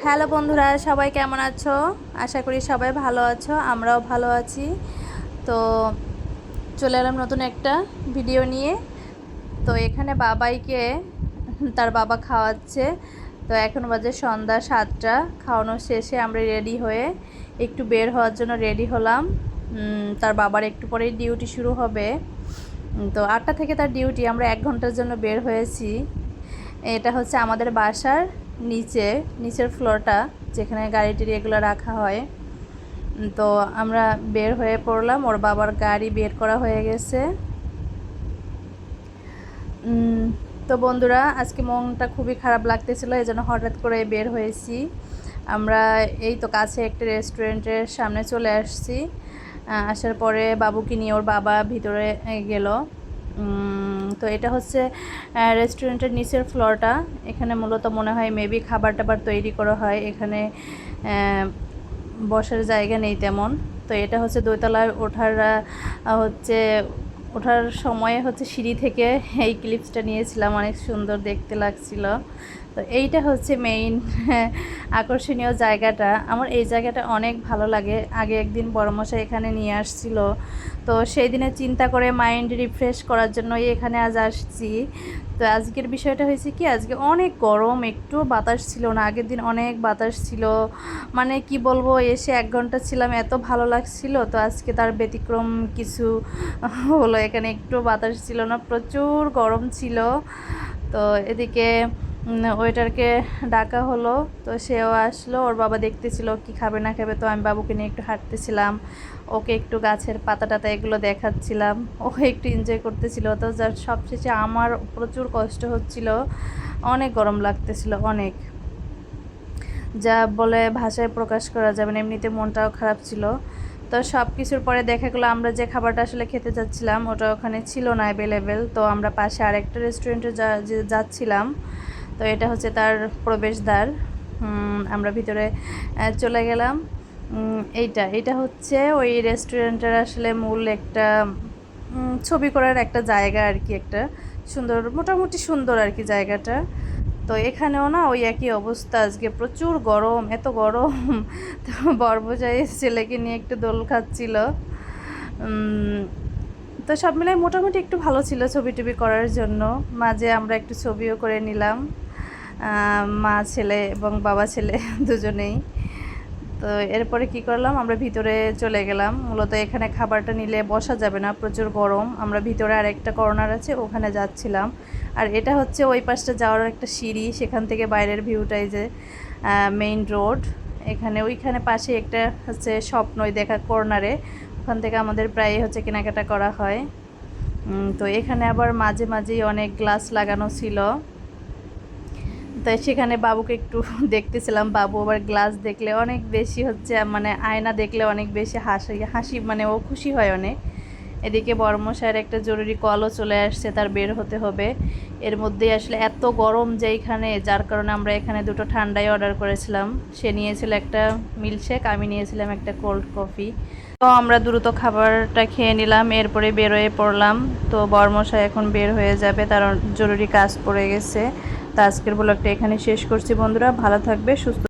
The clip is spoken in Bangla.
হ্যালো বন্ধুরা, সবাই কেমন আছো? আশা করি সবাই ভালো আছো, আমরাও ভালো আছি। তো চলে এলাম নতুন একটা ভিডিও নিয়ে। তো এখানে বাবাইকে তার বাবা খাওয়াচ্ছে। তো এখন বাজে সন্ধ্যা 7টা। খাওয়ানো শেষে আমরা রেডি হয়ে একটু বের হওয়ার জন্য রেডি হলাম। তার বাবার একটু পরেই ডিউটি শুরু হবে। তো 8টা থেকে তার ডিউটি। আমরা 1 ঘন্টার জন্য বের হয়েছি। এটা হচ্ছে আমাদের বাসার নিচের ফ্লোরটা, যেখানে গাড়ি টাড়ি এগুলো রাখা হয়। তো আমরা বের হয়ে পড়লাম, ওর বাবার গাড়ি বের করা হয়ে গেছে। তো বন্ধুরা, আজকে মনটা খুবই খারাপ লাগতেছিল, এই জন্য হঠাৎ করে বের হয়েছি। আমরা এই তো কাছে একটা রেস্টুরেন্টের সামনে চলে আসছি। আসার পরে বাবুকে নিয়ে ওর বাবা ভিতরে গেল। তো এটা হচ্ছে রেস্টুরেন্টের নিচের ফ্লোরটা। এখানে মূলত মনে হয় মেবি খাবার টাবার তৈরি করা হয়। এখানে বসার জায়গা নেই তেমন। তো এটা হচ্ছে দোতলায় ওঠার সময়ে হচ্ছে সিঁড়ি থেকে এই ক্লিপসটা নিয়েছিলাম, অনেক সুন্দর দেখতে লাগছিল। তো এইটা হচ্ছে মেইন আকর্ষণীয় জায়গাটা। আমার এই জায়গাটা অনেক ভালো লাগে। আগে একদিন বড়মশাই এখানে নিয়ে আসছিল, তো সেই দিনে চিন্তা করে মাইন্ড রিফ্রেশ করার জন্যই এখানে আজ আসছি। তো আজকের বিষয়টা হয়েছে কি, আজকে অনেক গরম, একটু বাতাস ছিল না। আগের দিন অনেক বাতাস ছিল, মানে কি বলবো, এসে 1 ঘন্টা ছিলাম, এত ভালো লাগছিল। তো আজকে তার ব্যতিক্রম কিছু হলো, এখানে একটু বাতাস ছিল না, প্রচুর গরম ছিল। তো এদিকে ওয়েটারকে ডাকা হলো, তো সেও আসলো। ওর বাবা দেখতেছিল কি খাবে না খাবে। তো আমি বাবুকে নিয়ে একটু হাঁটতেছিলাম, ওকে একটু গাছের পাতা টাতা এগুলো দেখাচ্ছিলাম, ও একটু এনজয় করতেছিল। তো যার সবশেষে আমার প্রচুর কষ্ট হচ্ছিল, অনেক গরম লাগতেছিল, অনেক, যা বলে ভাষায় প্রকাশ করা যাবে না। এমনিতে মনটাও খারাপ ছিল। তো সব কিছুর পরে দেখা গেলো আমরা যে খাবারটা আসলে খেতে যাচ্ছিলাম ওটা ওখানে ছিল না অ্যাভেলেবেল। তো আমরা পাশে আরেকটা রেস্টুরেন্টে যাচ্ছিলাম। তো এটা হচ্ছে তার প্রবেশদ্বার। আমরা ভিতরে চলে গেলাম। এইটা হচ্ছে ওই রেস্টুরেন্টের আসলে মূল একটা ছবি করার একটা জায়গা আর কি, একটা সুন্দর, মোটামুটি সুন্দর আর কি জায়গাটা। তো এখানেও না ওই একই অবস্থা, আজকে প্রচুর গরম, এত গরম। তো বর্বজাই ছেলেকে নিয়ে একটু দোল খাচ্ছিল। তো সব মিলাই মোটামুটি একটু ভালো ছিল ছবি টবি করার জন্য। মাঝে আমরা একটু ছবিও করে নিলাম, মা ছেলে এবং বাবা ছেলে দুজনেই। তো এরপরে কি করলাম, আমরা ভিতরে চলে গেলাম। মূলত এখানে খাবারটা নিলে বসা যাবে না, প্রচুর গরম। আমরা ভিতরে আরেকটা কর্নার আছে, ওখানে যাচ্ছিলাম। আর এটা হচ্ছে ওই পাশটা যাওয়ার একটা সিঁড়ি, সেখান থেকে বাইরের ভিউটাই যে মেইন রোড। ওইখানে পাশে একটা হচ্ছে স্বপ্নই দেখা কর্নারে, ওখান থেকে আমাদের প্রায় হচ্ছে কেনাকাটা করা হয়। তো এখানে আবার মাঝে মাঝেই অনেক গ্লাস লাগানো ছিল। তাই সেখানে বাবুকে একটু দেখতেছিলাম। বাবু আবার গ্লাস দেখলে অনেক বেশি হচ্ছে, মানে আয়না দেখলে অনেক বেশি হাসি, মানে ও খুশি হয় অনেক। এদিকে বড়মশাইয়ের একটা জরুরি কলও চলে আসছে, তার বের হতে হবে। এর মধ্যেই আসলে এত গরম যে এইখানে, যার কারণে আমরা এখানে দুটো ঠান্ডাই অর্ডার করেছিলাম। সে নিয়েছিল একটা মিল্কশেক, আমি নিয়েছিলাম একটা কোল্ড কফি। তো আমরা দ্রুত খাবারটা খেয়ে নিলাম, এরপরে বেরোয় পড়লাম। তো বড়মশাই এখন বের হয়ে যাবে, তার জরুরি কাজ পড়ে গেছে। তো আজকের ব্লগটা এখানে শেষ করছি বন্ধুরা, ভালো থাকবে, সুস্থ